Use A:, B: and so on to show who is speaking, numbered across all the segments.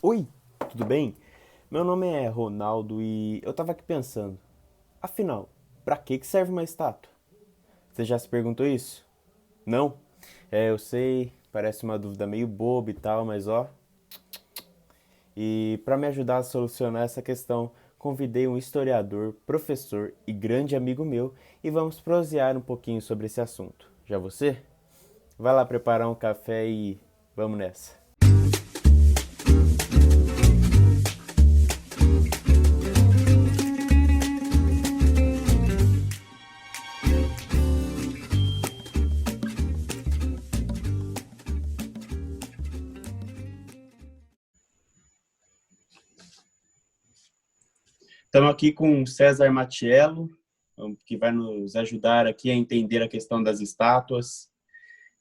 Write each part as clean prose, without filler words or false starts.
A: Oi, tudo bem? Meu nome é Ronaldo e eu tava aqui pensando, afinal, pra que serve uma estátua? Você já se perguntou isso? Não? Eu sei, parece uma dúvida meio boba e tal, mas ó. E para me ajudar a solucionar essa questão, convidei um historiador, professor e grande amigo meu e vamos prosear um pouquinho sobre esse assunto. Já você? Vai lá preparar um café e vamos nessa. Estamos aqui com o César Matiello, que vai nos ajudar aqui a entender a questão das estátuas.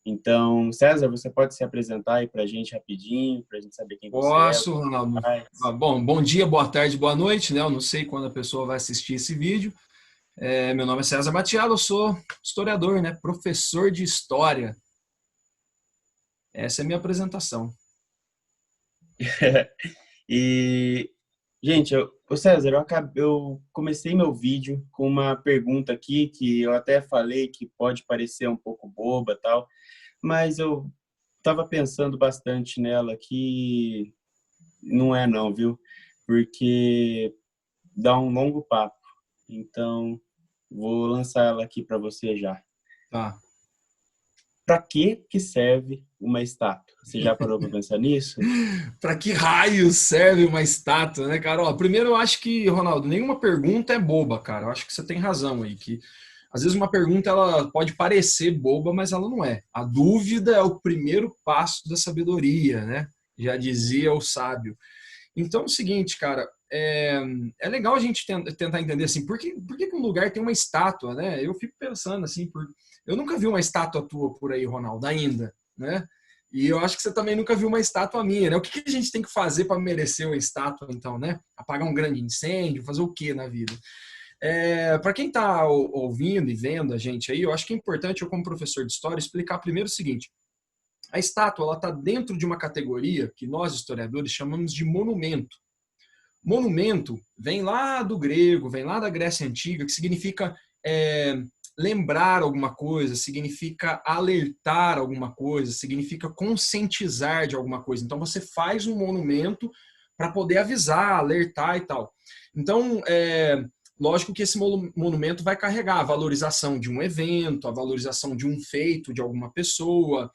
A: Então, César, você pode se apresentar aí para a gente rapidinho, para a gente saber quem você é, o
B: Posso,
A: que você
B: Ronaldo.
A: faz.
B: Bom dia, boa tarde, boa noite, né? Eu não sei quando a pessoa vai assistir esse vídeo. Meu nome é César Matiello, eu sou historiador, né? Professor de História. Essa é a minha apresentação.
A: E, gente, ô César, eu comecei meu vídeo com uma pergunta aqui que eu até falei que pode parecer um pouco boba, tal, mas eu estava pensando bastante nela que não é não, viu? Porque dá um longo papo. Então, vou lançar ela aqui para você já.
B: Tá.
A: Para que serve uma estátua? Você já parou para pensar nisso?
B: Para que raio serve uma estátua, né, cara? Ó, primeiro, eu acho que, Ronaldo, nenhuma pergunta é boba, cara. Eu acho que você tem razão aí, que às vezes uma pergunta ela pode parecer boba, mas ela não é. A dúvida é o primeiro passo da sabedoria, né? Já dizia o sábio. Então é o seguinte, cara, é legal a gente tentar entender assim, por que um lugar tem uma estátua, né? Eu fico pensando assim, eu nunca vi uma estátua tua por aí, Ronaldo, ainda, né? E eu acho que você também nunca viu uma estátua minha, né? O que a gente tem que fazer para merecer uma estátua, então, né? Apagar um grande incêndio, fazer o que na vida? Para quem está ouvindo e vendo a gente aí, eu acho que é importante eu, como professor de história, explicar primeiro o seguinte: a estátua ela está dentro de uma categoria que nós historiadores chamamos de monumento. Monumento vem lá do grego, vem lá da Grécia Antiga, que significa é, lembrar alguma coisa, significa alertar alguma coisa, significa conscientizar de alguma coisa. Então você faz um monumento para poder avisar, alertar e tal. Então, lógico que esse monumento vai carregar a valorização de um evento, a valorização de um feito de alguma pessoa,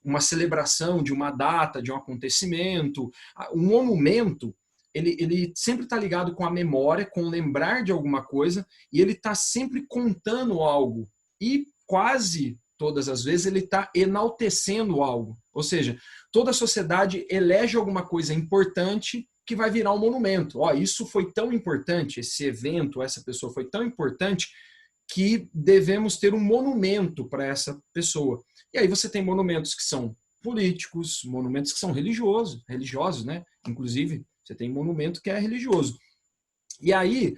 B: uma celebração de uma data, de um acontecimento. Um monumento ele sempre está ligado com a memória, com lembrar de alguma coisa, e ele está sempre contando algo. E quase todas as vezes ele está enaltecendo algo. Ou seja, toda a sociedade elege alguma coisa importante que vai virar um monumento. Ó, isso foi tão importante, esse evento, essa pessoa foi tão importante que devemos ter um monumento para essa pessoa. E aí você tem monumentos que são políticos, monumentos que são religiosos, né? Inclusive, você tem monumento que é religioso. E aí,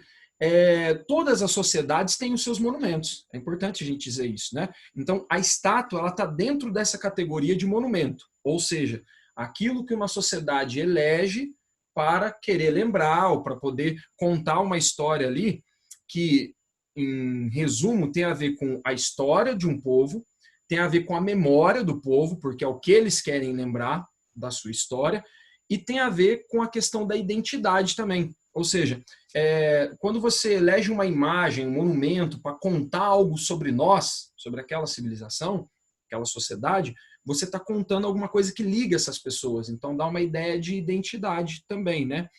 B: todas as sociedades têm os seus monumentos. É importante a gente dizer isso, né? Então, a estátua ela está dentro dessa categoria de monumento, ou seja, aquilo que uma sociedade elege para querer lembrar ou para poder contar uma história ali que, em resumo, tem a ver com a história de um povo, tem a ver com a memória do povo, porque é o que eles querem lembrar da sua história, e tem a ver com a questão da identidade também. Ou seja, quando você elege uma imagem, um monumento para contar algo sobre nós, sobre aquela civilização, aquela sociedade, você está contando alguma coisa que liga essas pessoas. Então dá uma ideia de identidade também, né?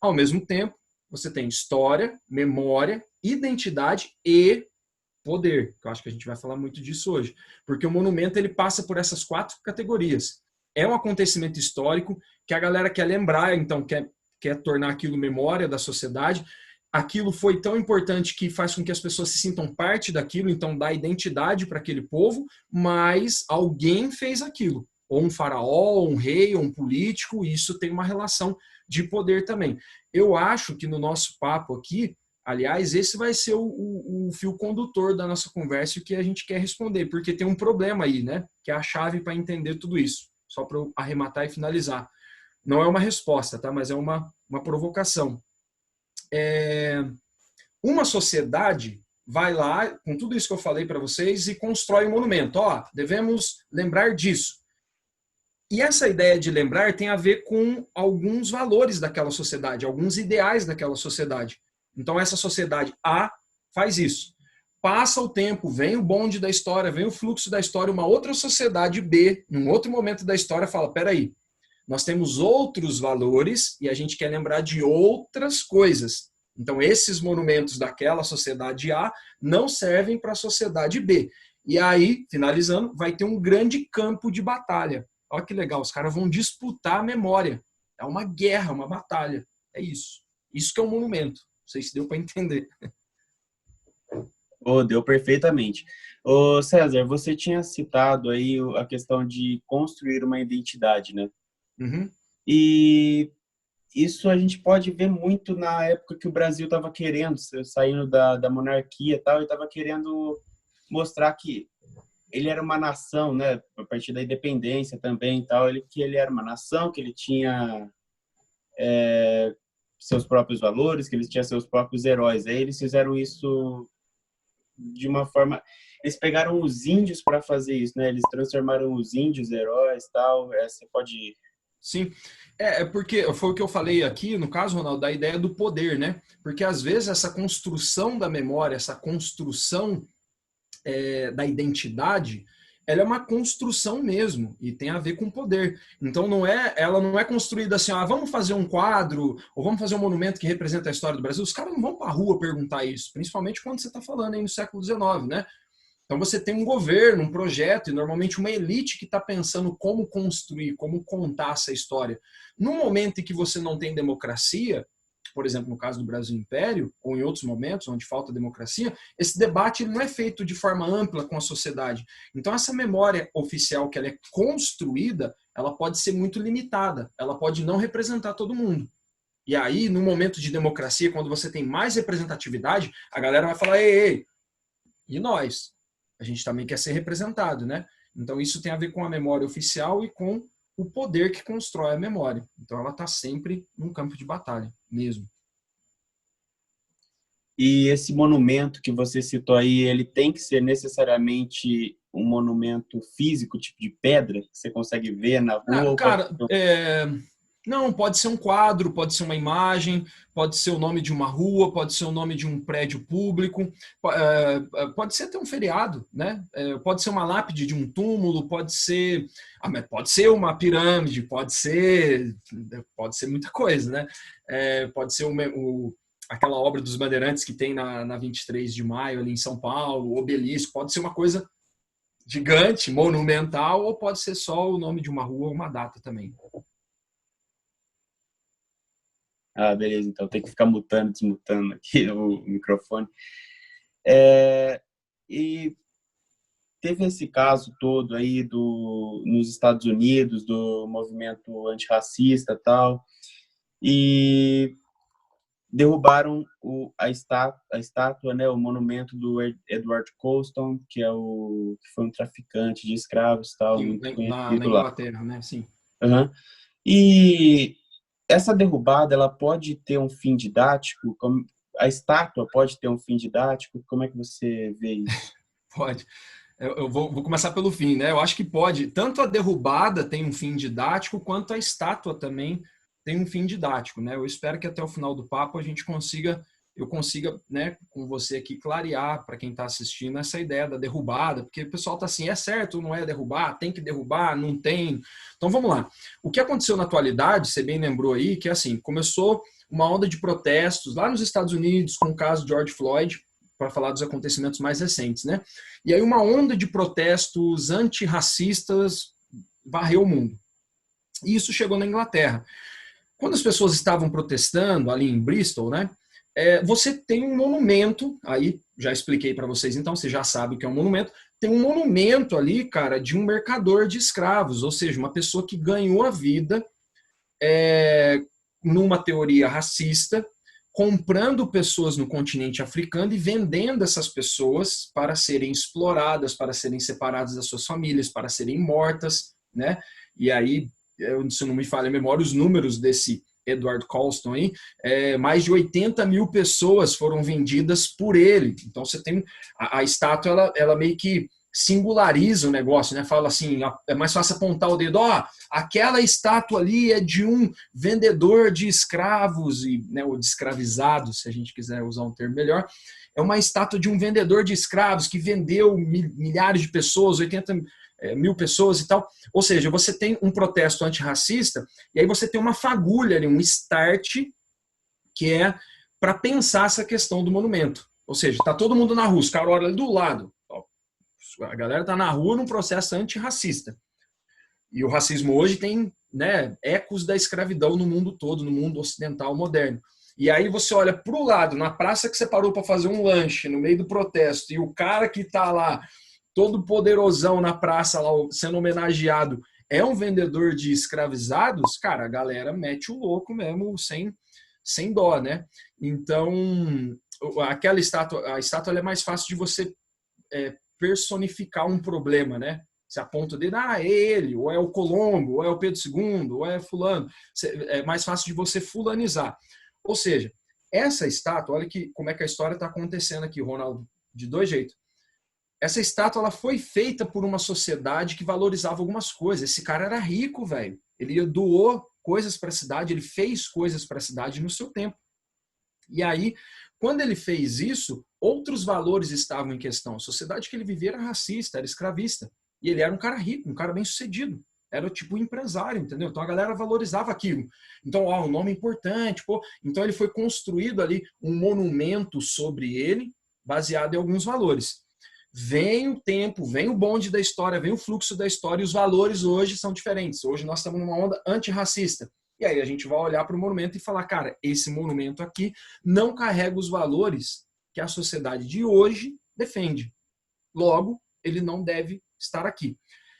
B: Ao mesmo tempo, você tem história, memória, identidade e poder, que eu acho que a gente vai falar muito disso hoje, porque o monumento ele passa por essas quatro categorias. É um acontecimento histórico que a galera quer lembrar, então quer tornar aquilo memória da sociedade. Aquilo foi tão importante que faz com que as pessoas se sintam parte daquilo, então dá identidade para aquele povo, mas alguém fez aquilo. Ou um faraó, ou um rei, ou um político, e isso tem uma relação de poder também. Eu acho que no nosso papo aqui, aliás, esse vai ser o fio condutor da nossa conversa e o que a gente quer responder, porque tem um problema aí, né? Que é a chave para entender tudo isso. Só para eu arrematar e finalizar. Não é uma resposta, tá? Mas é uma provocação. Uma sociedade vai lá, com tudo isso que eu falei para vocês, e constrói um monumento. Ó, devemos lembrar disso. E essa ideia de lembrar tem a ver com alguns valores daquela sociedade, alguns ideais daquela sociedade. Então, essa sociedade A faz isso. Passa o tempo, vem o bonde da história, vem o fluxo da história, uma outra sociedade B, num outro momento da história, fala, peraí, nós temos outros valores e a gente quer lembrar de outras coisas. Então, esses monumentos daquela sociedade A não servem para a sociedade B. E aí, finalizando, vai ter um grande campo de batalha. Olha que legal, os caras vão disputar a memória. É uma guerra, uma batalha. É isso. Isso que é um monumento. Não sei se deu para entender.
A: Oh, deu perfeitamente. Ô, César, você tinha citado aí a questão de construir uma identidade, né?
B: Uhum.
A: E isso a gente pode ver muito na época que o Brasil estava querendo, saindo da monarquia e tal, e estava querendo mostrar que ele era uma nação, né? A partir da independência também e tal, que ele era uma nação, que ele tinha seus próprios valores, que eles tinham seus próprios heróis. Aí eles fizeram isso de uma forma, eles pegaram os índios para fazer isso, né? Eles transformaram os índios heróis, tal. Você pode.
B: Sim, é porque foi o que eu falei aqui, no caso, Ronaldo, da ideia do poder, né? Porque às vezes essa construção da memória, essa construção da identidade, ela é uma construção mesmo e tem a ver com poder. Então ela não é construída assim, vamos fazer um quadro ou vamos fazer um monumento que representa a história do Brasil. Os caras não vão para a rua perguntar isso, principalmente quando você está falando aí no século XIX, né? Então você tem um governo, um projeto e normalmente uma elite que está pensando como construir, como contar essa história. No momento em que você não tem democracia, por exemplo, no caso do Brasil Império, ou em outros momentos onde falta democracia, esse debate ele não é feito de forma ampla com a sociedade. Então essa memória oficial que ela é construída, ela pode ser muito limitada, ela pode não representar todo mundo. E aí, no momento de democracia, quando você tem mais representatividade, a galera vai falar, ei, e nós? A gente também quer ser representado, né? Então isso tem a ver com a memória oficial e com o poder que constrói a memória. Então ela está sempre num campo de batalha, mesmo.
A: E esse monumento que você citou aí, ele tem que ser necessariamente um monumento físico, tipo de pedra, que você consegue ver na rua, ou pode
B: Cara,
A: ser
B: não, pode ser um quadro, pode ser uma imagem, pode ser o nome de uma rua, pode ser o nome de um prédio público, pode ser até um feriado, né? Pode ser uma lápide de um túmulo, pode ser uma pirâmide, pode ser muita coisa, né? Pode ser aquela obra dos Bandeirantes que tem na 23 de maio ali em São Paulo, o obelisco, pode ser uma coisa gigante, monumental, ou pode ser só o nome de uma rua ou uma data também.
A: Ah, beleza, então tem que ficar mutando, desmutando aqui o microfone. E teve esse caso todo aí nos Estados Unidos, do movimento antirracista e tal, e derrubaram a estátua, né, o monumento do Edward Colston, que foi um traficante de escravos, tal,
B: Sim,
A: muito
B: na
A: conhecido lá.
B: Inglaterra, né? Sim.
A: Uhum. E essa derrubada, ela pode ter um fim didático? A estátua pode ter um fim didático? Como é que você vê isso?
B: Pode. Eu vou começar pelo fim, né? Eu acho que pode. Tanto a derrubada tem um fim didático, quanto a estátua também tem um fim didático, né? Eu espero que até o final do papo eu consiga, né, com você aqui clarear para quem está assistindo essa ideia da derrubada, porque o pessoal está assim, é certo, não é derrubar, tem que derrubar, não tem. Então vamos lá. O que aconteceu na atualidade, você bem lembrou aí, que assim, começou uma onda de protestos lá nos Estados Unidos com o caso George Floyd, para falar dos acontecimentos mais recentes, né? E aí uma onda de protestos antirracistas varreu o mundo. E isso chegou na Inglaterra. Quando as pessoas estavam protestando ali em Bristol, né? Você tem um monumento, aí já expliquei para vocês, então você já sabe o que é um monumento. Tem um monumento ali, cara, de um mercador de escravos, ou seja, uma pessoa que ganhou a vida numa teoria racista, comprando pessoas no continente africano e vendendo essas pessoas para serem exploradas, para serem separadas das suas famílias, para serem mortas, né? E aí se não me falha a memória, os números desse Edward Colston aí, mais de 80 mil pessoas foram vendidas por ele. Então você tem a estátua, ela meio que singulariza o negócio, né? Fala assim, é mais fácil apontar o dedo, aquela estátua ali é de um vendedor de escravos, né, ou de escravizados, se a gente quiser usar um termo melhor. É uma estátua de um vendedor de escravos que vendeu milhares de pessoas, 80 mil pessoas e tal. Ou seja, você tem um protesto antirracista e aí você tem uma fagulha ali, um start, que é para pensar essa questão do monumento. Ou seja, está todo mundo na rua, os caras olham ali do lado. A galera está na rua num processo antirracista. E o racismo hoje tem, né, ecos da escravidão no mundo todo, no mundo ocidental moderno. E aí você olha para o lado, na praça que você parou para fazer um lanche, no meio do protesto, e o cara que está lá, todo poderosão na praça, lá, sendo homenageado, é um vendedor de escravizados, cara, a galera mete o louco mesmo, sem dó, né? Então, aquela estátua, a estátua é mais fácil de você personificar um problema, né? Você aponta o dedo, é ele, ou é o Colombo, ou é o Pedro II, ou é fulano. É mais fácil de você fulanizar. Ou seja, essa estátua, olha como é que a história está acontecendo aqui, Ronaldo, de dois jeitos. Essa estátua ela foi feita por uma sociedade que valorizava algumas coisas. Esse cara era rico, velho. Ele doou coisas para a cidade, ele fez coisas para a cidade no seu tempo. E aí, quando ele fez isso, outros valores estavam em questão. A sociedade que ele vivia era racista, era escravista. E ele era um cara rico, um cara bem-sucedido. Era tipo um empresário, entendeu? Então a galera valorizava aquilo. Então, um nome importante, pô. Então ele foi construído ali um monumento sobre ele, baseado em alguns valores. Vem o tempo, vem o bonde da história, vem o fluxo da história e os valores hoje são diferentes. Hoje nós estamos numa onda antirracista. E aí a gente vai olhar para o monumento e falar, cara, esse monumento aqui não carrega os valores que a sociedade de hoje defende. Logo, ele não deve estar aqui.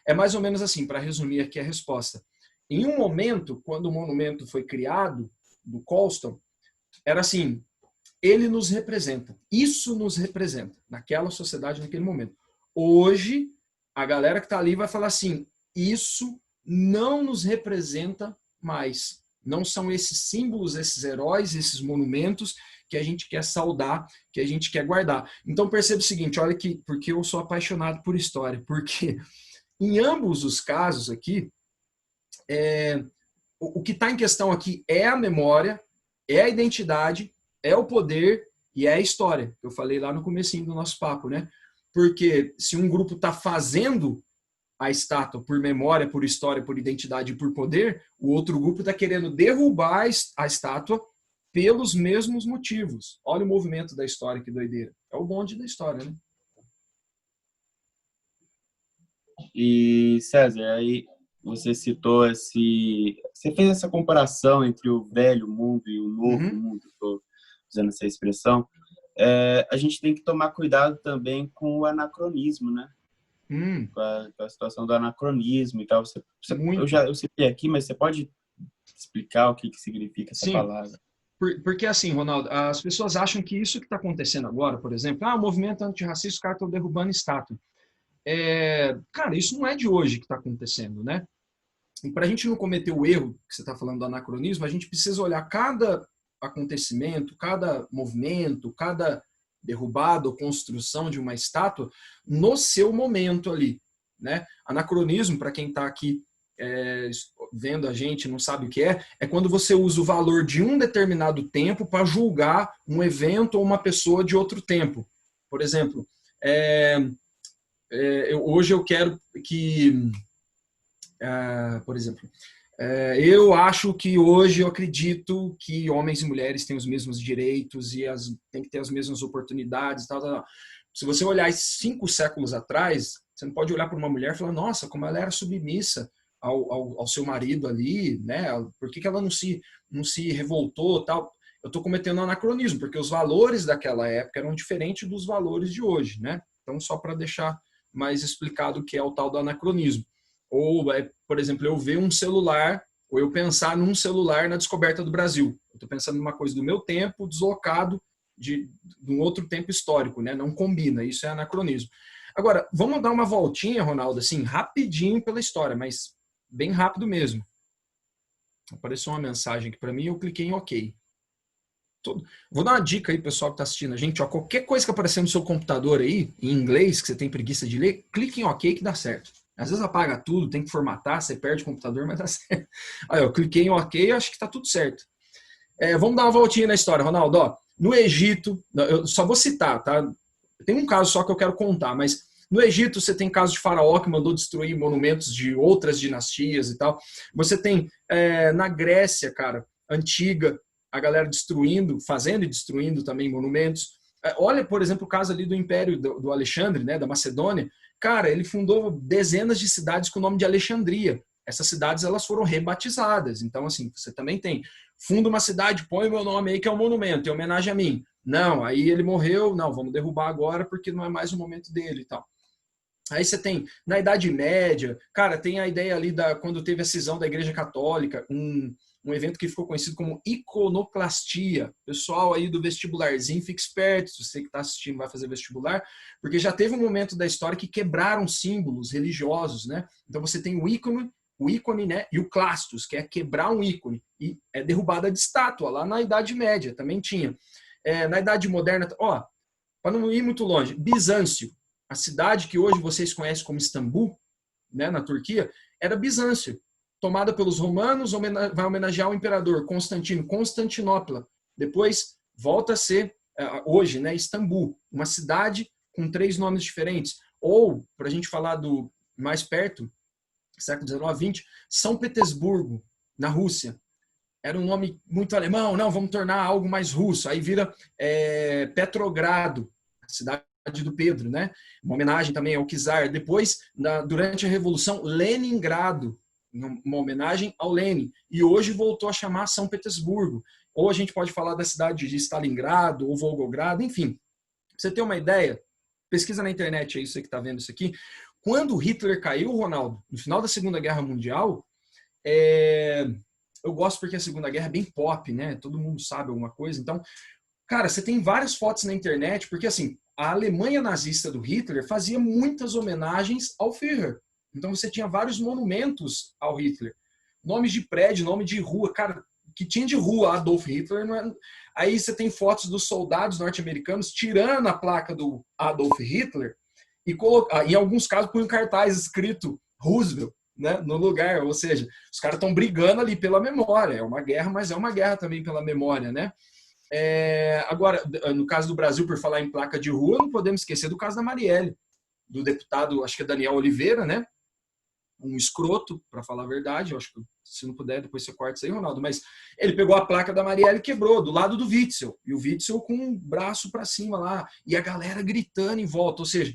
B: É mais ou menos assim, para resumir aqui a resposta. Em um momento, quando o monumento foi criado, do Colston, era assim, ele nos representa. Isso nos representa, naquela sociedade, naquele momento. Hoje, a galera que está ali vai falar assim, isso não nos representa mais. Não são esses símbolos, esses heróis, esses monumentos que a gente quer saudar, que a gente quer guardar. Então perceba o seguinte, olha que, porque eu sou apaixonado por história, porque em ambos os casos aqui, o que está em questão aqui é a memória, é a identidade, é o poder e é a história. Eu falei lá no comecinho do nosso papo, né? Porque se um grupo está fazendo a estátua por memória, por história, por identidade e por poder, o outro grupo está querendo derrubar a estátua pelos mesmos motivos. Olha o movimento da história, que doideira. É o bonde da história, né?
A: E, César, aí você citou você fez essa comparação entre o velho mundo e o novo mundo, estou usando essa expressão. A gente tem que tomar cuidado também com o anacronismo, né? Com a situação do anacronismo e tal. Eu citei aqui, mas você pode explicar o que significa essa palavra?
B: Porque assim, Ronaldo, as pessoas acham que isso que está acontecendo agora, por exemplo, o movimento antirracista, os caras estão derrubando estátua. Cara, isso não é de hoje que está acontecendo, né? E para a gente não cometer o erro que você está falando do anacronismo, a gente precisa olhar cada acontecimento, cada movimento, cada derrubada ou construção de uma estátua no seu momento ali, né? Anacronismo, para quem está aqui vendo a gente, não sabe o que é quando você usa o valor de um determinado tempo para julgar um evento ou uma pessoa de outro tempo. Por exemplo, hoje eu quero que, por exemplo, eu acho que hoje eu acredito que homens e mulheres têm os mesmos direitos e têm que ter as mesmas oportunidades. Tal. Se você olhar 5 séculos atrás, você não pode olhar para uma mulher e falar, nossa, como ela era submissa ao seu marido ali, né? Por que ela não se revoltou, tal? Eu estou cometendo um anacronismo, porque os valores daquela época eram diferentes dos valores de hoje, né? Então, só para deixar mais explicado o que é o tal do anacronismo. Ou, por exemplo, eu ver um celular, ou eu pensar num celular na descoberta do Brasil. Eu estou pensando numa coisa do meu tempo, deslocado de um outro tempo histórico, né? Não combina, isso é anacronismo. Agora, vamos dar uma voltinha, Ronaldo, assim, rapidinho pela história, mas bem rápido mesmo. Apareceu uma mensagem aqui para mim, eu cliquei em OK. Vou dar uma dica aí, pessoal que está assistindo a gente. Ó, qualquer coisa que aparecer no seu computador aí, em inglês, que você tem preguiça de ler, clique em OK que dá certo. Às vezes apaga tudo, tem que formatar, você perde o computador, mas dá certo. Aí, eu cliquei em OK e acho que está tudo certo. Vamos dar uma voltinha na história, Ronaldo. Ó, no Egito, eu só vou citar, tá? Tem um caso só que eu quero contar, mas no Egito você tem caso de faraó que mandou destruir monumentos de outras dinastias e tal. Você tem na Grécia, cara, antiga, a galera destruindo, fazendo e destruindo também monumentos. Olha, por exemplo, o caso ali do Império do Alexandre, né, da Macedônia. Cara, ele fundou dezenas de cidades com o nome de Alexandria. Essas cidades elas foram rebatizadas. Então, assim, você também tem, funda uma cidade, põe o meu nome aí que é um monumento, em homenagem a mim. Não, aí ele morreu, não, vamos derrubar agora porque não é mais o momento dele e tal. Aí você tem, na Idade Média, cara, tem a ideia ali quando teve a cisão da Igreja Católica, um evento que ficou conhecido como iconoclastia. Pessoal aí do vestibularzinho, fique esperto, se você que está assistindo vai fazer vestibular, porque já teve um momento da história que quebraram símbolos religiosos, né? Então você tem o ícone, né? E o clastos, que é quebrar um ícone. E é derrubada de estátua, lá na Idade Média também tinha. Na Idade Moderna, ó, para não ir muito longe, Bizâncio, a cidade que hoje vocês conhecem como Istambul, né, na Turquia, era Bizâncio, tomada pelos romanos, vai homenagear o imperador Constantino, Constantinopla. Depois volta a ser, hoje, né, Istambul, uma cidade com 3 nomes diferentes. Ou, para a gente falar do mais perto, século XIX, XX, São Petersburgo, na Rússia. Era um nome muito alemão, não, vamos tornar algo mais russo. Aí vira Petrogrado, a cidade do Pedro, né? Uma homenagem também ao czar. Depois, durante a Revolução, Leningrado, uma homenagem ao Lenin. E hoje voltou a chamar São Petersburgo. Ou a gente pode falar da cidade de Stalingrado ou Volgogrado, enfim. Pra você ter uma ideia, pesquisa na internet aí, você que está vendo isso aqui. Quando Hitler caiu, Ronaldo, no final da Segunda Guerra Mundial, eu gosto porque a Segunda Guerra é bem pop, né? Todo mundo sabe alguma coisa. Então, cara, você tem várias fotos na internet, porque assim, a Alemanha nazista do Hitler fazia muitas homenagens ao Führer. Então você tinha vários monumentos ao Hitler. Nomes de prédio, nome de rua, cara, que tinha de rua Adolf Hitler. Não é... Aí você tem fotos dos soldados norte-americanos tirando a placa do Adolf Hitler e em alguns casos põe um cartaz escrito Roosevelt, né, no lugar. Ou seja, os caras estão brigando ali pela memória. É uma guerra, mas é uma guerra também pela memória, né? Agora, no caso do Brasil, por falar em placa de rua, não podemos esquecer do caso da Marielle, do deputado, acho que é Daniel Oliveira, né? Um escroto, para falar a verdade. Eu acho que, se não puder, depois você corta isso aí, Ronaldo. Mas ele pegou a placa da Marielle e quebrou, do lado do Witzel. E o Witzel com o braço para cima lá. E a galera gritando em volta. Ou seja,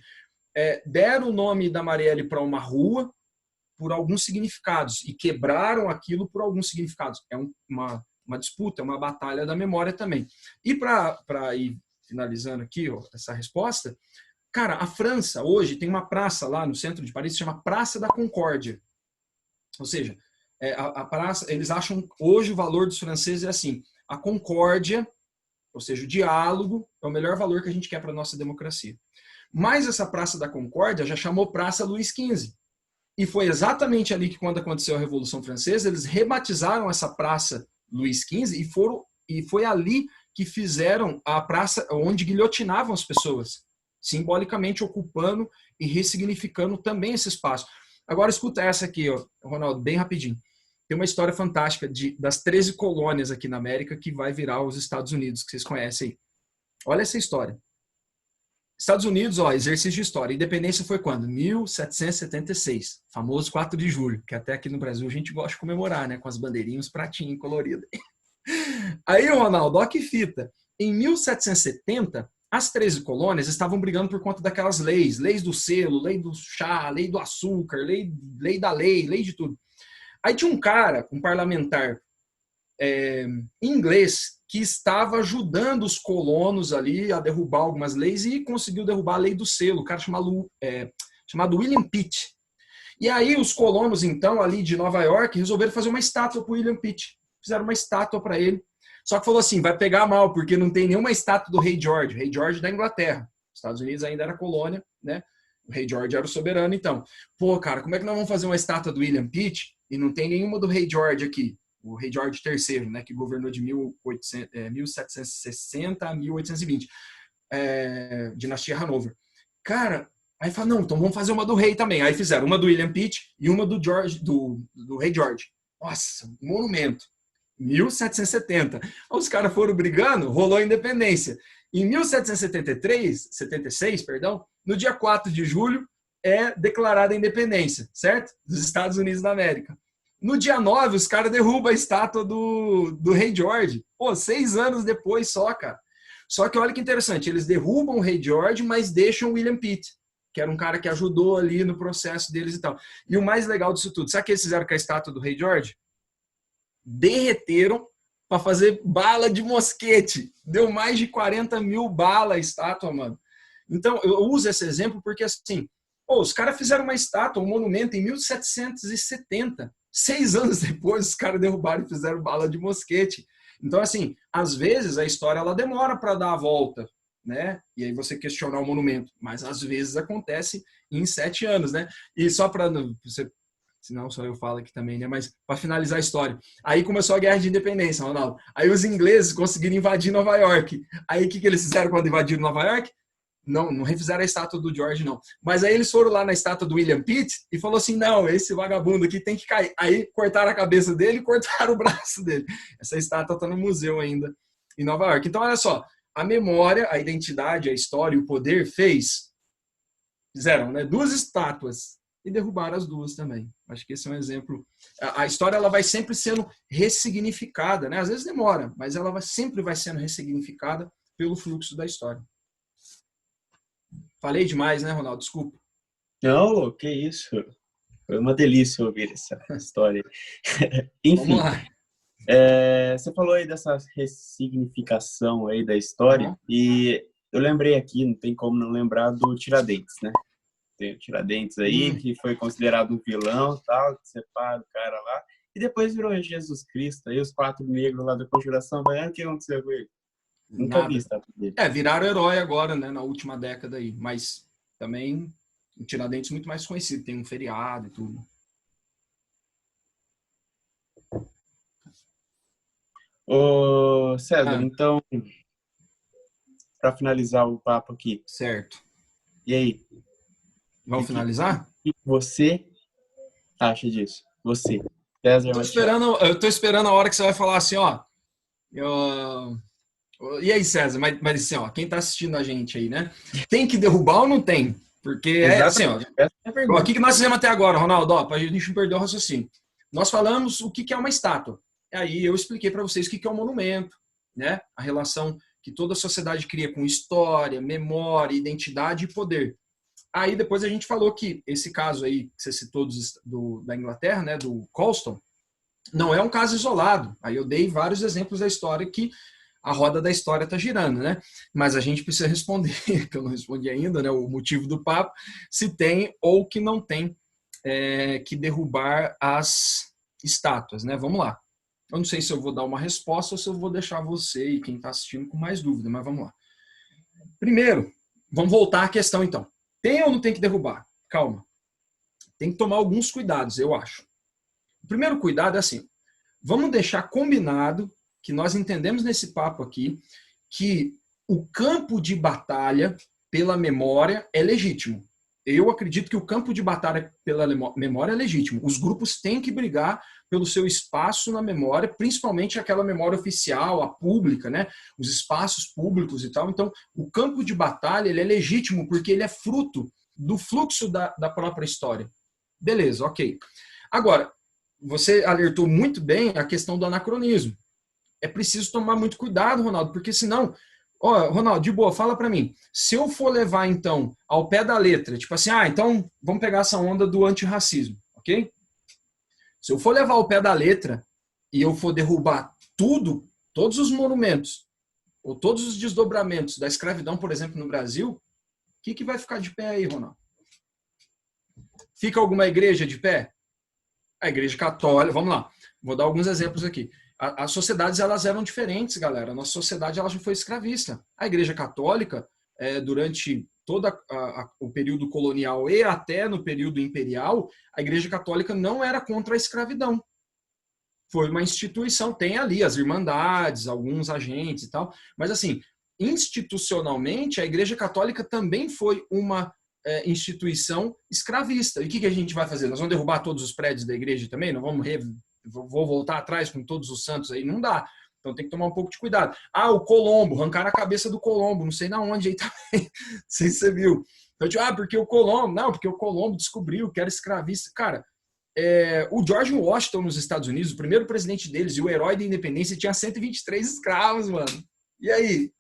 B: deram o nome da Marielle para uma rua por alguns significados. E quebraram aquilo por alguns significados. É uma disputa, uma batalha da memória também. E para ir finalizando aqui essa resposta, cara, a França hoje tem uma praça lá no centro de Paris que se chama Praça da Concórdia. Ou seja, a praça, eles acham hoje o valor dos franceses é assim, a concórdia, ou seja, o diálogo é o melhor valor que a gente quer para a nossa democracia. Mas essa Praça da Concórdia já chamou Praça Luís XV. E foi exatamente ali que, quando aconteceu a Revolução Francesa, eles rebatizaram essa Praça Luís XV e foi ali que fizeram a praça onde guilhotinavam as pessoas, simbolicamente ocupando e ressignificando também esse espaço. Agora escuta essa aqui, Ronaldo, bem rapidinho. Tem uma história fantástica das 13 colônias aqui na América que vai virar os Estados Unidos, que vocês conhecem aí. Olha essa história. Estados Unidos, exercício de história. Independência foi quando? 1776. Famoso 4 de julho, que até aqui no Brasil a gente gosta de comemorar, né? Com as bandeirinhas, pratinho colorido. Aí, Ronaldo, olha que fita. Em 1770, as 13 colônias estavam brigando por conta daquelas leis. Leis do selo, lei do chá, lei do açúcar, lei da lei de tudo. Aí tinha um cara, um parlamentar inglês, que estava ajudando os colonos ali a derrubar algumas leis e conseguiu derrubar a lei do selo, o cara chamado William Pitt. E aí os colonos, então, ali de Nova York, resolveram fazer uma estátua para o William Pitt. Fizeram uma estátua para ele. Só que falou assim, vai pegar mal, porque não tem nenhuma estátua do Rei George. O Rei George da Inglaterra. Os Estados Unidos ainda era colônia, né? O Rei George era o soberano, então. Pô, cara, como é que nós vamos fazer uma estátua do William Pitt e não tem nenhuma do Rei George aqui? o rei George III, né, que governou de 1760 a 1820, dinastia Hanover. Cara, aí fala, não, então vamos fazer uma do rei também. Aí fizeram uma do William Pitt e uma do rei George. Nossa, um monumento. 1770. Os caras foram brigando, rolou a independência. Em 1776, perdão, no dia 4 de julho, é declarada a independência, certo? Dos Estados Unidos da América. No dia 9, os caras derrubam a estátua do rei George. Pô, 6 anos depois só, cara. Só que olha que interessante, eles derrubam o rei George, mas deixam o William Pitt, que era um cara que ajudou ali no processo deles e tal. E o mais legal disso tudo, sabe o que eles fizeram com a estátua do rei George? Derreteram para fazer bala de mosquete. Deu mais de 40 mil balas a estátua, mano. Então, eu uso esse exemplo porque, assim, os caras fizeram uma estátua, um monumento em 1770. 6 anos depois, os caras derrubaram e fizeram bala de mosquete. Então, assim, às vezes a história ela demora para dar a volta, né? E aí você questionar o monumento. Mas às vezes acontece em 7 anos, né? E só para você, senão só eu falo aqui também, né? Mas para finalizar a história. Aí começou a Guerra de Independência, Ronaldo. Aí os ingleses conseguiram invadir Nova York. Aí o que eles fizeram quando invadiram Nova York? Não refizeram a estátua do George, não. Mas aí eles foram lá na estátua do William Pitt e falou assim, não, esse vagabundo aqui tem que cair. Aí cortaram a cabeça dele e cortaram o braço dele. Essa estátua está no museu ainda em Nova York. Então, olha só, a memória, a identidade, a história e o poder fizeram, né, 2 estátuas e derrubaram as 2 também. Acho que esse é um exemplo. A história ela vai sempre sendo ressignificada, né? Às vezes demora, mas ela sempre vai sendo ressignificada pelo fluxo da história. Falei demais, né, Ronaldo? Desculpa.
A: Não, que isso. Foi uma delícia ouvir essa história. Enfim,
B: Vamos lá.
A: Você falou aí dessa ressignificação aí da história e eu lembrei aqui, não tem como não lembrar do Tiradentes, né? Tem o Tiradentes aí, que foi considerado um vilão, tal, que separa o cara lá, e depois virou Jesus Cristo, aí os 4 negros lá da Conjuração Baiana, o que aconteceu com ele? Nunca vi a estátua dele.
B: Viraram herói agora, né, na última década aí, mas também o Tiradentes muito mais conhecido, tem um feriado e tudo.
A: Ô, César, então, para finalizar o papo aqui.
B: Certo.
A: E aí?
B: Vamos finalizar?
A: O que você acha disso? Você, César Machado.
B: Eu tô esperando a hora que você vai falar assim, ó. E aí, César, mas assim, ó, quem tá assistindo a gente aí, né? Tem que derrubar ou não tem? Porque assim, ó. O que nós fizemos até agora, Ronaldo? Ó, pra gente não perder o raciocínio. Nós falamos o que é uma estátua. Aí eu expliquei para vocês o que é um monumento, né? A relação que toda a sociedade cria com história, memória, identidade e poder. Aí depois a gente falou que esse caso aí que você citou da Inglaterra, né, do Colston, não é um caso isolado. Aí eu dei vários exemplos da história que a roda da história está girando, né? Mas a gente precisa responder, que eu não respondi ainda, né? O motivo do papo, se tem ou que não tem que derrubar as estátuas, né? Vamos lá. Eu não sei se eu vou dar uma resposta ou se eu vou deixar você e quem está assistindo com mais dúvida, mas vamos lá. Primeiro, vamos voltar à questão então. Tem ou não tem que derrubar? Calma. Tem que tomar alguns cuidados, eu acho. O primeiro cuidado é assim, vamos deixar combinado que nós entendemos nesse papo aqui que o campo de batalha pela memória é legítimo. Eu acredito que o campo de batalha pela memória é legítimo. Os grupos têm que brigar pelo seu espaço na memória, principalmente aquela memória oficial, a pública, né? Os espaços públicos e tal. Então, o campo de batalha ele é legítimo porque ele é fruto do fluxo da própria história. Beleza, ok. Agora, você alertou muito bem a questão do anacronismo. É preciso tomar muito cuidado, Ronaldo, porque senão... Ronaldo, de boa, fala pra mim. Se eu for levar, então, ao pé da letra, tipo assim, então vamos pegar essa onda do antirracismo, ok? Se eu for levar ao pé da letra e eu for derrubar tudo, todos os monumentos, ou todos os desdobramentos da escravidão, por exemplo, no Brasil, o que vai ficar de pé aí, Ronaldo? Fica alguma igreja de pé? A igreja católica, vamos lá, vou dar alguns exemplos aqui. As sociedades elas eram diferentes, galera. A nossa sociedade ela já foi escravista. A Igreja Católica, durante todo o período colonial e até no período imperial, a Igreja Católica não era contra a escravidão. foi uma instituição, tem ali as irmandades, alguns agentes e tal, mas assim, institucionalmente, a Igreja Católica também foi uma instituição escravista. E o que a gente vai fazer? Nós vamos derrubar todos os prédios da igreja também? Não vamos vou voltar atrás com todos os santos aí? Não dá. Então tem que tomar um pouco de cuidado. Ah, o Colombo, arrancaram a cabeça do Colombo, não sei na onde aí também, não sei se você viu. Então, tipo, porque o Colombo, não, porque o Colombo descobriu que era escravista. Cara, o George Washington nos Estados Unidos, o primeiro presidente deles e o herói da independência, tinha 123 escravos, mano. E aí?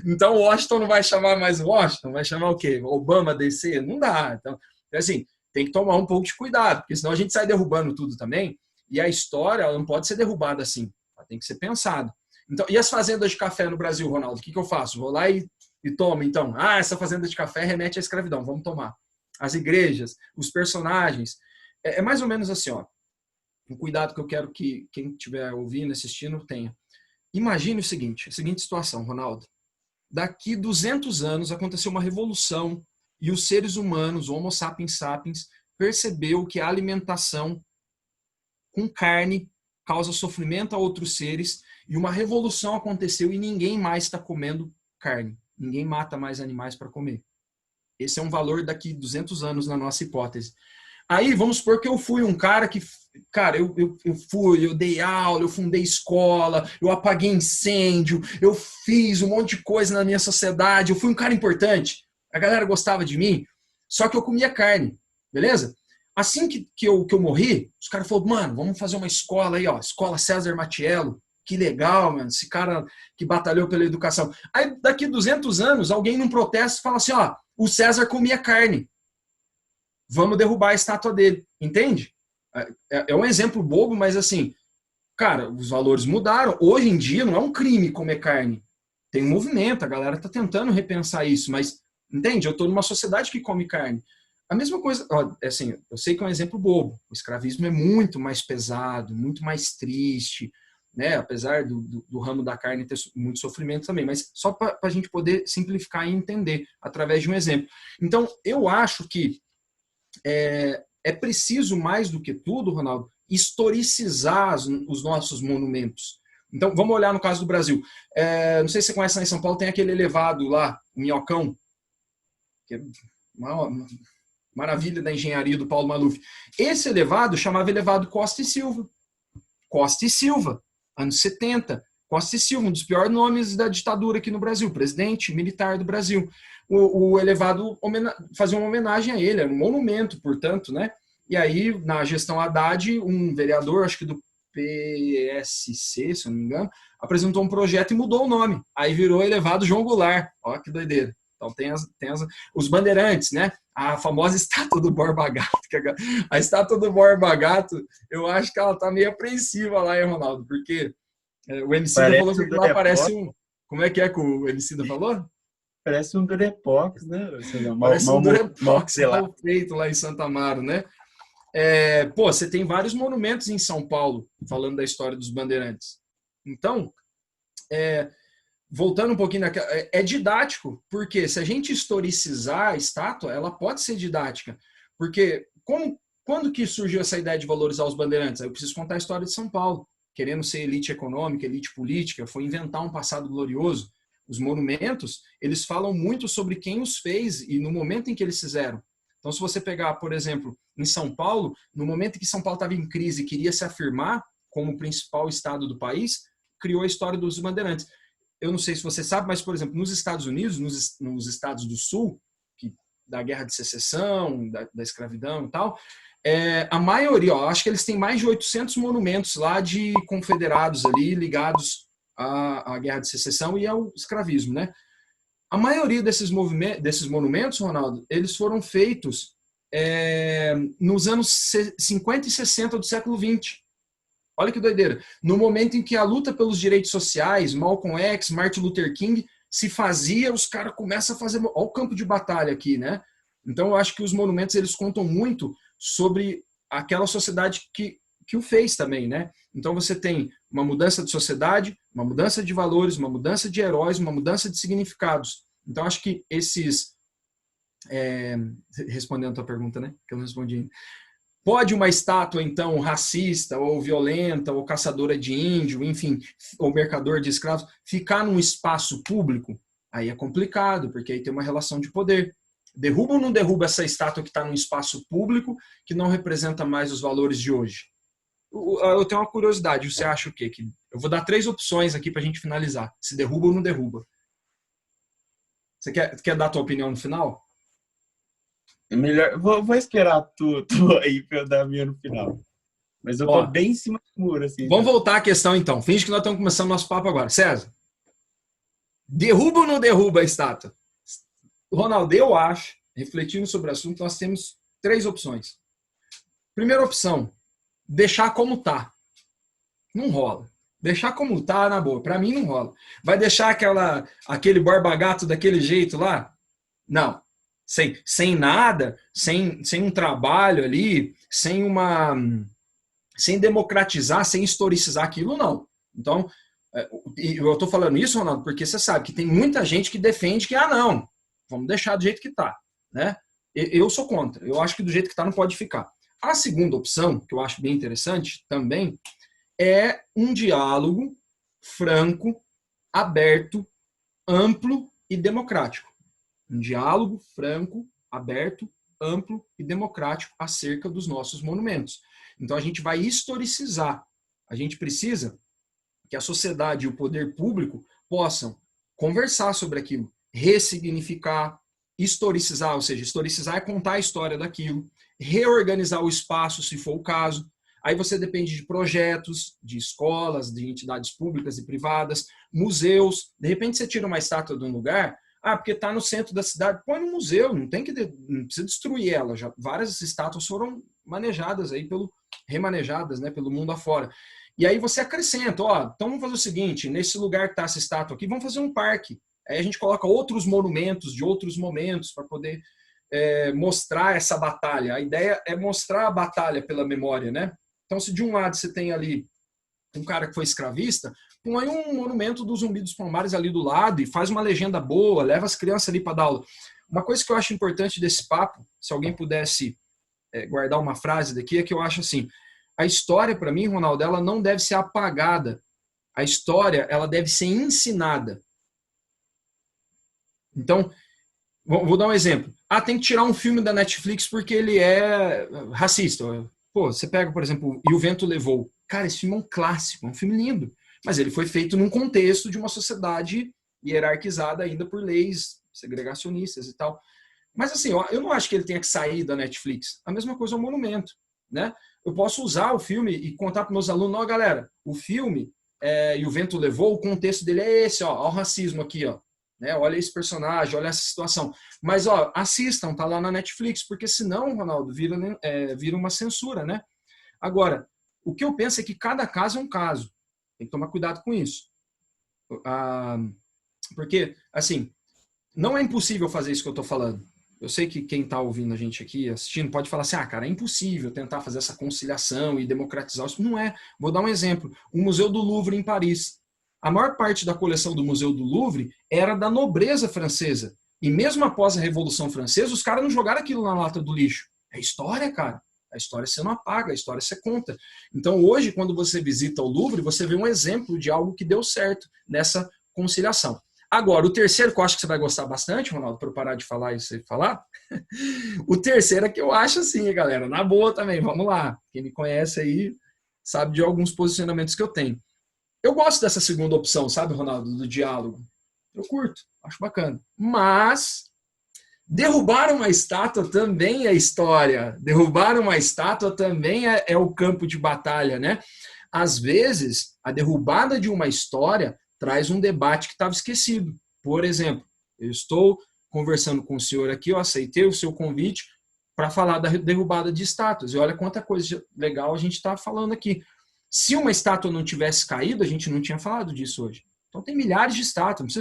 B: Então, Washington não vai chamar mais Washington? Vai chamar o quê? Obama DC? Não dá. Então, assim, tem que tomar um pouco de cuidado, porque senão a gente sai derrubando tudo também, e a história ela não pode ser derrubada assim. Ela tem que ser pensada. Então, e as fazendas de café no Brasil, Ronaldo? O que eu faço? Vou lá e tomo, então. Ah, essa fazenda de café remete à escravidão. Vamos tomar. As igrejas, os personagens. É mais ou menos assim, ó. Um cuidado que eu quero que quem estiver ouvindo, assistindo, tenha. Imagine o seguinte, a seguinte situação, Ronaldo. Daqui 200 anos aconteceu uma revolução e os seres humanos, Homo sapiens sapiens, percebeu que a alimentação com carne causa sofrimento a outros seres e uma revolução aconteceu e ninguém mais está comendo carne. Ninguém mata mais animais para comer. Esse é um valor daqui 200 anos na nossa hipótese. Aí, vamos supor que eu fui um cara que, cara, eu dei aula, eu fundei escola, eu apaguei incêndio, eu fiz um monte de coisa na minha sociedade, eu fui um cara importante, a galera gostava de mim, só que eu comia carne, beleza? Assim que eu morri, os caras falaram, mano, vamos fazer uma escola aí, ó, Escola César Matiello, que legal, mano, esse cara que batalhou pela educação. Aí, daqui 200 anos, alguém num protesto fala assim, ó, o César comia carne. Vamos derrubar a estátua dele, entende? É um exemplo bobo, mas assim, cara, os valores mudaram. Hoje em dia não é um crime comer carne. Tem um movimento, a galera tá tentando repensar isso, mas, entende? Eu tô numa sociedade que come carne. A mesma coisa, ó, assim, eu sei que é um exemplo bobo. O escravismo é muito mais pesado, muito mais triste, né? Apesar do ramo da carne ter muito sofrimento também, mas só para a gente poder simplificar e entender através de um exemplo. Então, eu acho que é preciso, mais do que tudo, Ronaldo, historicizar os nossos monumentos. Então, vamos olhar no caso do Brasil. Não sei se você conhece lá em São Paulo, tem aquele elevado lá, o Minhocão, que é uma maravilha da engenharia do Paulo Maluf. Esse elevado chamava elevado Costa e Silva. Costa e Silva, anos 70. Costa e Silva, um dos piores nomes da ditadura aqui no Brasil, presidente militar do Brasil. O elevado fazia uma homenagem a ele, era um monumento, portanto, né? E aí, na gestão Haddad, um vereador, acho que do PSC, se eu não me engano, apresentou um projeto e mudou o nome. Aí virou elevado João Goulart. Ó, que doideira. Então tem os bandeirantes, né? A famosa estátua do Borba Gato. A estátua do Borba Gato, eu acho que ela tá meio apreensiva lá, hein, Ronaldo? Porque o Emicida falou que lá parece um... Como é que o Emicida falou?
A: Parece um Durepox, né?
B: Parece um Durepox mal feito lá em Santa Amaro, né? Você tem vários monumentos em São Paulo falando da história dos bandeirantes. Então, voltando um pouquinho é didático, porque se a gente historicizar a estátua, ela pode ser didática. Porque quando que surgiu essa ideia de valorizar os bandeirantes? Eu preciso contar a história de São Paulo. Querendo ser elite econômica, elite política, foi inventar um passado glorioso. Os monumentos, eles falam muito sobre quem os fez e no momento em que eles fizeram. Então, se você pegar, por exemplo, em São Paulo, no momento em que São Paulo estava em crise e queria se afirmar como o principal estado do país, criou a história dos bandeirantes. Eu não sei se você sabe, mas, por exemplo, nos Estados Unidos, nos estados do Sul, da Guerra de Secessão, da escravidão e tal, a maioria, acho que eles têm mais de 800 monumentos lá de confederados ali ligados à Guerra de Secessão e ao escravismo, né? A maioria desses monumentos, Ronaldo, eles foram feitos nos anos 50 e 60 do século XX. Olha que doideira. No momento em que a luta pelos direitos sociais, Malcolm X, Martin Luther King, se fazia, os caras começam a fazer... Olha o campo de batalha aqui, né? Então, eu acho que os monumentos, eles contam muito sobre aquela sociedade que o fez também, né? Então, você tem uma mudança de sociedade, uma mudança de valores, uma mudança de heróis, uma mudança de significados. Então, acho que esses... respondendo a tua pergunta, né? Que eu não respondi. Pode uma estátua, então, racista, ou violenta, ou caçadora de índio, enfim, ou mercador de escravos, ficar num espaço público? Aí é complicado, porque aí tem uma relação de poder. Derruba ou não derruba essa estátua que está num espaço público que não representa mais os valores de hoje? Eu tenho uma curiosidade, você acha o quê? Eu vou dar 3 opções aqui para a gente finalizar. Se derruba ou não derruba. Você quer dar a tua opinião no final?
A: Melhor, vou esperar tu aí pra eu dar a minha no final. Mas eu tô
B: Ó,
A: bem em cima do muro, assim,
B: vamos
A: já.
B: voltar à questão então. Finge que nós estamos começando nosso papo agora. César, derruba ou não derruba a estátua? Ronaldo, eu acho, refletindo sobre o assunto, nós temos 3 opções. Primeira opção, deixar como tá. Não rola. Deixar como tá, na boa. Para mim, não rola. Vai deixar aquele barba-gato daquele jeito lá? Não. Sem nada, sem um trabalho ali, sem democratizar, sem historicizar aquilo, não. Então, eu estou falando isso, Ronaldo, porque você sabe que tem muita gente que defende que, não, vamos deixar do jeito que está. Né? Eu sou contra. Eu acho que do jeito que está não pode ficar. A segunda opção, que eu acho bem interessante também, é um diálogo franco, aberto, amplo e democrático. Um diálogo franco, aberto, amplo e democrático acerca dos nossos monumentos. Então a gente vai historicizar. A gente precisa que a sociedade e o poder público possam conversar sobre aquilo, ressignificar, historicizar, ou seja, historicizar é contar a história daquilo, reorganizar o espaço, se for o caso. Aí você depende de projetos, de escolas, de entidades públicas e privadas, museus. De repente você tira uma estátua de um lugar, porque está no centro da cidade, põe no museu, não precisa destruir ela. Já várias estátuas foram manejadas aí remanejadas, né, pelo mundo afora. E aí você acrescenta, então vamos fazer o seguinte, nesse lugar que está essa estátua aqui, vamos fazer um parque. Aí a gente coloca outros monumentos de outros momentos para poder mostrar essa batalha. A ideia é mostrar a batalha pela memória, né? Então, se de um lado você tem ali um cara que foi escravista, põe um monumento do Zumbi dos Palmares ali do lado e faz uma legenda boa, leva as crianças ali para dar aula. Uma coisa que eu acho importante desse papo, se alguém pudesse guardar uma frase daqui, é que eu acho assim, a história, para mim, Ronaldo, ela não deve ser apagada. A história, ela deve ser ensinada. Então, vou dar um exemplo. Tem que tirar um filme da Netflix porque ele é racista. Pô, você pega, por exemplo, E o Vento Levou. Cara, esse filme é um clássico, é um filme lindo. Mas ele foi feito num contexto de uma sociedade hierarquizada ainda por leis segregacionistas e tal. Mas assim, eu não acho que ele tenha que sair da Netflix. A mesma coisa é o Monumento, né? Eu posso usar o filme e contar para meus alunos, galera, o filme E o Vento Levou, o contexto dele é esse, ó o racismo aqui, ó. Né? Olha esse personagem, olha essa situação. Mas, assistam, tá lá na Netflix, porque senão, Ronaldo, vira uma censura, né? Agora, o que eu penso é que cada caso é um caso. Tem que tomar cuidado com isso. Porque, assim, não é impossível fazer isso que eu tô falando. Eu sei que quem está ouvindo a gente aqui, assistindo, pode falar assim, cara, é impossível tentar fazer essa conciliação e democratizar isso. Não é. Vou dar um exemplo. O Museu do Louvre, em Paris. A maior parte da coleção do Museu do Louvre era da nobreza francesa. E mesmo após a Revolução Francesa, os caras não jogaram aquilo na lata do lixo. É história, cara. A história você não apaga, a história você conta. Então, hoje, quando você visita o Louvre, você vê um exemplo de algo que deu certo nessa conciliação. Agora, o terceiro, que eu acho que você vai gostar bastante, Ronaldo, para eu parar de falar e você falar. O terceiro é que eu acho assim, galera, na boa também, vamos lá. Quem me conhece aí sabe de alguns posicionamentos que eu tenho. Eu gosto dessa segunda opção, sabe, Ronaldo, do diálogo. Eu curto, acho bacana. Mas derrubar uma estátua também é história. Derrubar uma estátua também é o campo de batalha, né? Às vezes, a derrubada de uma história traz um debate que estava esquecido. Por exemplo, eu estou conversando com o senhor aqui, eu aceitei o seu convite para falar da derrubada de estátuas. E olha quanta coisa legal a gente está falando aqui. Se uma estátua não tivesse caído, a gente não tinha falado disso hoje. Então tem milhares de estátuas. O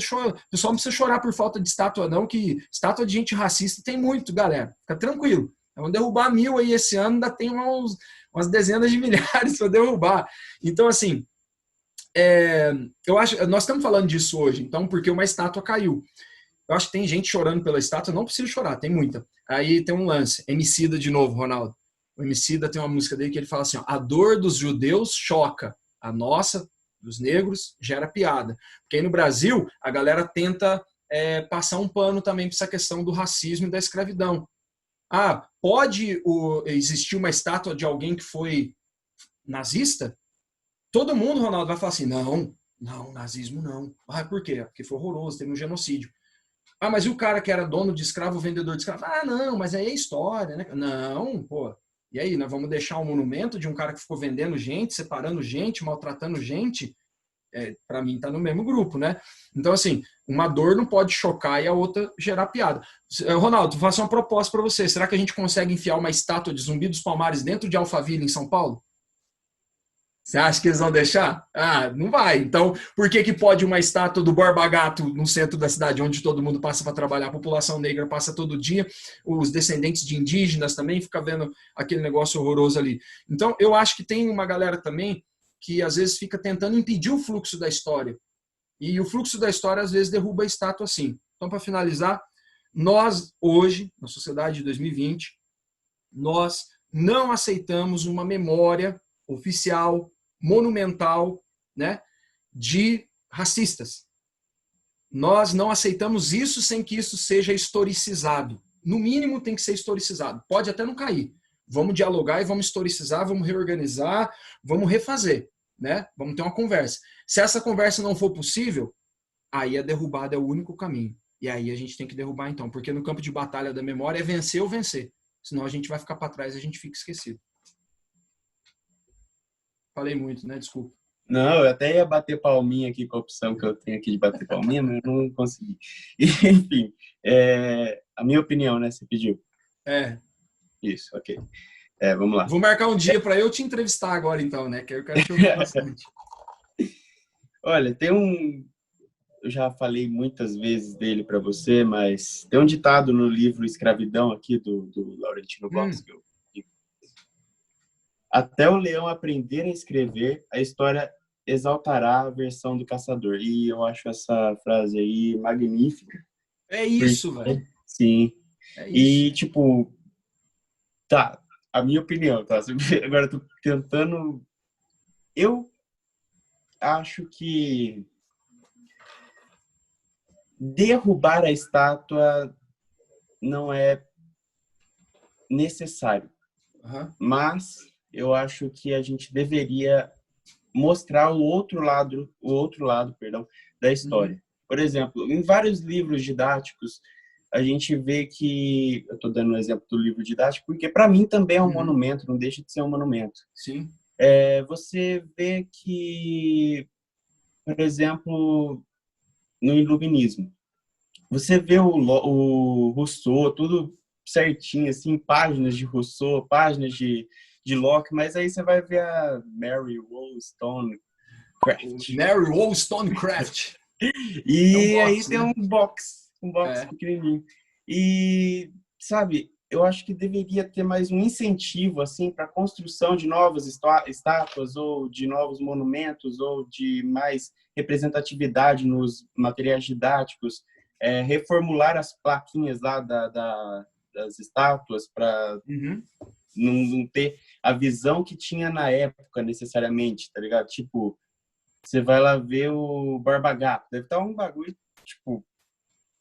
B: pessoal não precisa chorar por falta de estátua, não, que estátua de gente racista tem muito, galera. Fica tranquilo. Vamos derrubar 1000 aí esse ano, ainda tem umas dezenas de milhares para derrubar. Então, assim, eu acho, nós estamos falando disso hoje, então, porque uma estátua caiu. Eu acho que tem gente chorando pela estátua, não precisa chorar, tem muita. Aí tem um lance, Emicida de novo, Ronaldo. O Emicida tem uma música dele que ele fala assim, ó, a dor dos judeus choca, a nossa, dos negros, gera piada. Porque aí no Brasil, a galera tenta passar um pano também para essa questão do racismo e da escravidão. Ah, pode existir uma estátua de alguém que foi nazista? Todo mundo, Ronaldo, vai falar assim, não, nazismo não. Ah, por quê? Porque foi horroroso, teve um genocídio. Ah, mas e o cara que era dono de escravo, vendedor de escravo? Ah, não, mas aí é história, né? Não, pô. E aí, nós vamos deixar um monumento de um cara que ficou vendendo gente, separando gente, maltratando gente? Para mim, tá no mesmo grupo, né? Então, assim, uma dor não pode chocar e a outra gerar piada. Ronaldo, vou fazer uma proposta para você. Será que a gente consegue enfiar uma estátua de Zumbi dos Palmares dentro de Alphaville, em São Paulo? Você acha que eles vão deixar? Ah, não vai. Então, por que pode uma estátua do Borba Gato no centro da cidade, onde todo mundo passa para trabalhar, a população negra passa todo dia, os descendentes de indígenas também ficam vendo aquele negócio horroroso ali. Então, eu acho que tem uma galera também que às vezes fica tentando impedir o fluxo da história. E o fluxo da história às vezes derruba a estátua assim. Então, para finalizar, nós hoje, na sociedade de 2020, nós não aceitamos uma memória oficial, monumental, né, de racistas. Nós não aceitamos isso sem que isso seja historicizado. No mínimo tem que ser historicizado. Pode até não cair. Vamos dialogar e vamos historicizar, vamos reorganizar, vamos refazer, né? Vamos ter uma conversa. Se essa conversa não for possível, aí a derrubada é o único caminho. E aí a gente tem que derrubar então, porque no campo de batalha da memória é vencer ou vencer. Senão a gente vai ficar para trás e a gente fica esquecido. Falei muito, né? Desculpa.
A: Não, eu até ia bater palminha aqui com a opção que eu tenho aqui de bater palminha, mas eu não consegui. Enfim, a minha opinião, né? Você pediu. Isso, ok. Vamos lá.
B: Vou marcar um dia para eu te entrevistar agora, então, né? Que eu quero te ouvir bastante.
A: Olha, eu já falei muitas vezes dele para você, mas tem um ditado no livro Escravidão aqui do Laurentino Gomes, que eu digo. Até o leão aprender a escrever, a história exaltará a versão do caçador. E eu acho essa frase aí magnífica.
B: É isso, velho.
A: Sim.
B: É isso.
A: E, tipo, tá, a minha opinião, tá? Agora eu tô tentando... Eu acho que derrubar a estátua não é necessário. Mas eu acho que a gente deveria mostrar o outro lado, da história. Por exemplo, em vários livros didáticos, a gente vê que... Eu estou dando um exemplo do livro didático, porque para mim também é um monumento, não deixa de ser um monumento.
B: Sim.
A: Você vê que, por exemplo, no Iluminismo, você vê o Rousseau, tudo certinho, assim, páginas de Rousseau, páginas de Locke, mas aí você vai ver a Mary Wollstonecraft.
B: Mary Wollstonecraft.
A: E
B: box,
A: aí tem
B: né?
A: um box pequenininho. E, sabe, eu acho que deveria ter mais um incentivo, assim, para a construção de novas estátuas ou de novos monumentos ou de mais representatividade nos materiais didáticos, reformular as plaquinhas lá das estátuas para não ter a visão que tinha na época, necessariamente, tá ligado? Tipo, você vai lá ver o Borba Gato, deve estar um bagulho, tipo,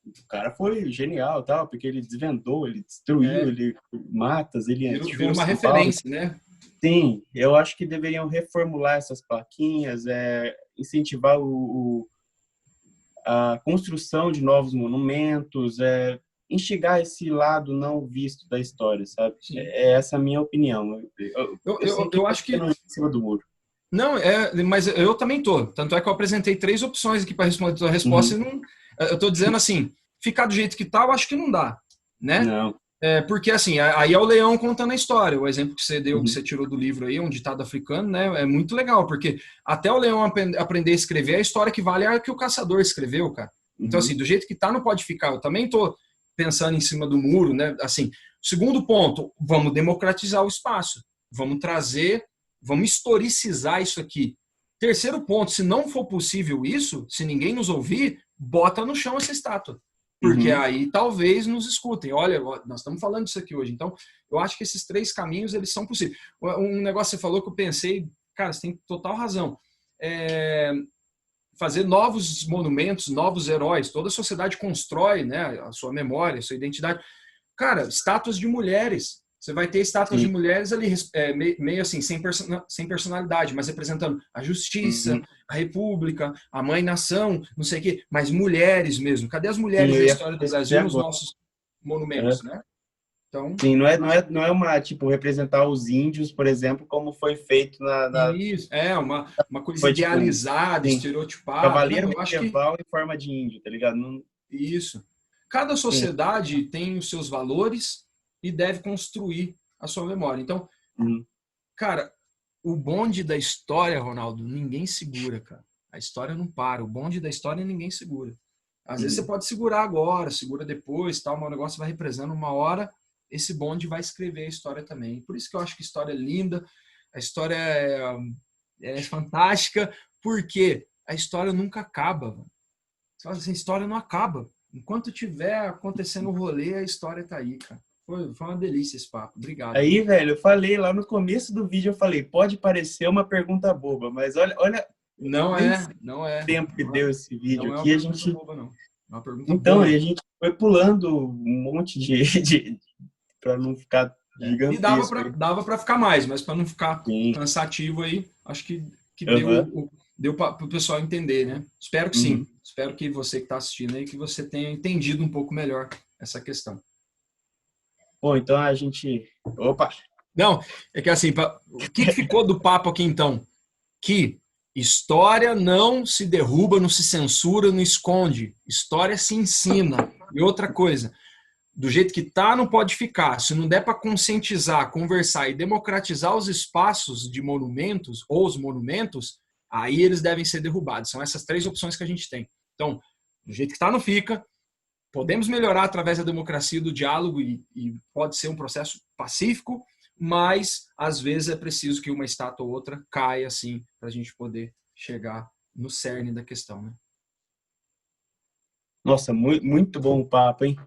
A: o cara foi genial, tal, porque ele desvendou, ele destruiu, ele matas, ele
B: vira uma referência, né?
A: Sim, eu acho que deveriam reformular essas plaquinhas, incentivar a construção de novos monumentos, instigar esse lado não visto da história, sabe? É essa a minha opinião.
B: Eu acho que...
A: Em cima do muro.
B: Não, mas eu também tô. Tanto é que eu apresentei 3 opções aqui para responder a tua resposta. E não, eu tô dizendo assim, ficar do jeito que tá, eu acho que não dá, né?
A: Não.
B: Porque assim, aí é o leão contando a história. O exemplo que você deu, que você tirou do livro aí, um ditado africano, né? É muito legal, porque até o leão aprender a escrever, a história que vale é a que o caçador escreveu, cara. Então, assim, do jeito que tá, não pode ficar. Eu também tô pensando em cima do muro, né? Assim, segundo ponto, vamos democratizar o espaço. Vamos trazer, vamos historicizar isso aqui. Terceiro ponto, se não for possível isso, se ninguém nos ouvir, bota no chão essa estátua. Porque
A: Uhum.
B: aí talvez nos escutem. Olha, nós estamos falando disso aqui hoje. Então, eu acho que esses três caminhos, eles são possíveis. Um negócio que você falou que eu pensei, cara, você tem total razão. É, fazer novos monumentos, novos heróis. Toda a sociedade constrói, né, a sua memória, a sua identidade. Cara, estátuas de mulheres. Você vai ter estátuas de
A: Sim.
B: mulheres ali, meio assim, sem personalidade, mas representando a justiça,
A: Uhum.
B: a república, a mãe-nação, não sei o quê, mas mulheres mesmo. Cadê as
A: Sim,
B: mulheres
A: eu
B: da
A: ia
B: história do
A: fazer isso até
B: Brasil nos
A: agora.
B: nossos monumentos,
A: Uhum.
B: né? Então,
A: Sim, não é uma, tipo, representar os índios, por exemplo, como foi feito
B: isso é uma coisa
A: foi tipo,
B: idealizada,
A: sim,
B: estereotipada. Não,
A: cavaleiro
B: eu acho que
A: medieval em forma de índio, tá ligado? Não,
B: isso. Cada
A: sim.
B: sociedade tem os seus valores e deve construir a sua memória. Então,
A: Uhum.
B: cara, o bonde da história, Ronaldo, ninguém segura, cara. A história não para. O bonde da história ninguém segura. Às vezes você
A: Uhum.
B: pode segurar agora, segura depois, tal, mas o negócio vai represando uma hora, esse bonde vai escrever a história também. Por isso que eu acho que a história é linda, a história é fantástica, porque a história nunca acaba. Você fala assim, a história não acaba. Enquanto tiver acontecendo o rolê, a história tá aí, cara. Foi uma delícia esse papo. Obrigado,
A: Aí,
B: viu?
A: velho, eu falei lá no começo do vídeo, eu falei, pode parecer uma pergunta boba, mas olha,
B: Não
A: nem
B: é,
A: sei
B: não é,
A: o tempo que
B: não é,
A: deu esse vídeo
B: não é uma
A: aqui, a
B: pergunta
A: gente,
B: boba, não. É uma pergunta
A: então,
B: boa.
A: a gente foi pulando um monte de para não ficar
B: E dava
A: gigantesco
B: para
A: aí.
B: dava para ficar mais, mas para não ficar
A: Sim.
B: cansativo aí, acho que
A: Aham.
B: deu para o pessoal entender, né? Espero que sim.
A: Uhum.
B: Espero que você que está assistindo aí, que você tenha entendido um pouco melhor essa questão.
A: Bom, então a gente, opa,
B: Não, é que assim, o que ficou do papo aqui então? Que história não se derruba, não se censura, não esconde. História se ensina. E outra coisa, do jeito que tá, não pode ficar. Se não der para conscientizar, conversar e democratizar os espaços de monumentos ou os monumentos, aí eles devem ser derrubados. São essas três opções que a gente tem. Então, do jeito que está, não fica. Podemos melhorar através da democracia e do diálogo e pode ser um processo pacífico, mas às vezes é preciso que uma estátua ou outra caia assim para a gente poder chegar no cerne da questão, né?
A: nossa, muito bom o papo, hein?
B: Foi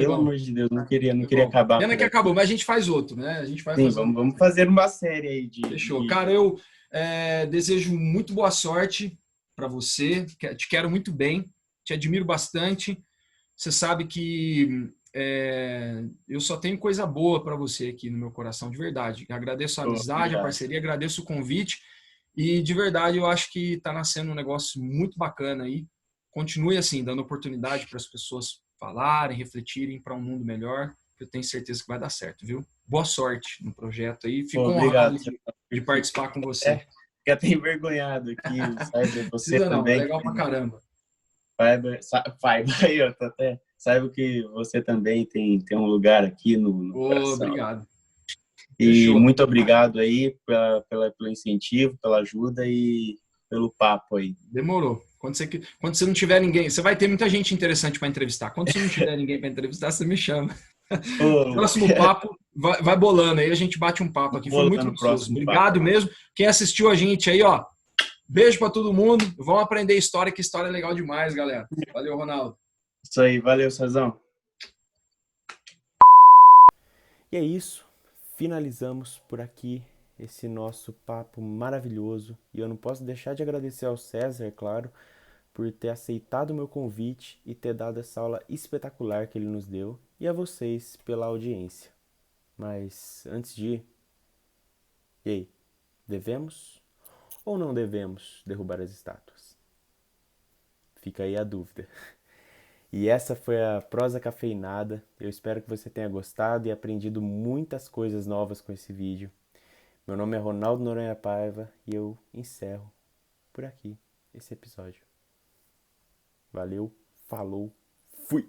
A: Pelo
B: bom,
A: amor de Deus, não
B: foi
A: queria
B: bom.
A: acabar
B: Pena
A: por
B: que
A: aqui.
B: acabou, mas a gente faz outro, né? A gente vai
A: Sim,
B: fazendo.
A: vamos fazer uma série aí de
B: Fechou. Cara,
A: vídeos.
B: eu desejo muito boa sorte para você. Te quero muito bem, te admiro bastante. Você sabe que eu só tenho coisa boa para você aqui no meu coração, de verdade. Agradeço a
A: Pô,
B: amizade, a
A: obrigado.
B: parceria, agradeço o convite. E de verdade eu acho que está nascendo um negócio muito bacana aí. Continue assim, dando oportunidade para as pessoas falarem, refletirem para um mundo melhor, que eu tenho certeza que vai dar certo, viu? Boa sorte no projeto aí.
A: Pô,
B: Fico honrado
A: obrigado.
B: de participar com você.
A: Fiquei até envergonhado aqui, saiba você
B: Precisa não, é
A: também.
B: legal pra caramba.
A: Aí, ó, tô até, saiba que você também tem um lugar aqui no
B: Ô,
A: coração.
B: obrigado.
A: E
B: Fechou.
A: muito obrigado aí pelo incentivo, pela ajuda e pelo papo aí.
B: Demorou. Quando você não tiver ninguém, você vai ter muita gente interessante para entrevistar. Quando você não tiver ninguém para entrevistar, você me chama.
A: Ô,
B: Próximo papo, vai bolando aí, a gente bate um papo aqui. Foi muito
A: bolando o
B: gostoso.
A: próximo papo.
B: Obrigado mesmo. Quem assistiu a gente aí, ó, beijo para todo mundo. Vamos aprender história, que história é legal demais, galera. Valeu, Ronaldo.
A: Isso aí, valeu, Cezão.
C: E é isso, finalizamos por aqui esse nosso papo maravilhoso. E eu não posso deixar de agradecer ao César, claro, por ter aceitado o meu convite e ter dado essa aula espetacular que ele nos deu, e a vocês pela audiência. Mas antes de ir, e aí, devemos ou não devemos derrubar as estátuas? Fica aí a dúvida. E essa foi a prosa cafeinada. Eu espero que você tenha gostado e aprendido muitas coisas novas com esse vídeo. Meu nome é Ronaldo Noronha Paiva e eu encerro por aqui esse episódio. Valeu, falou, fui!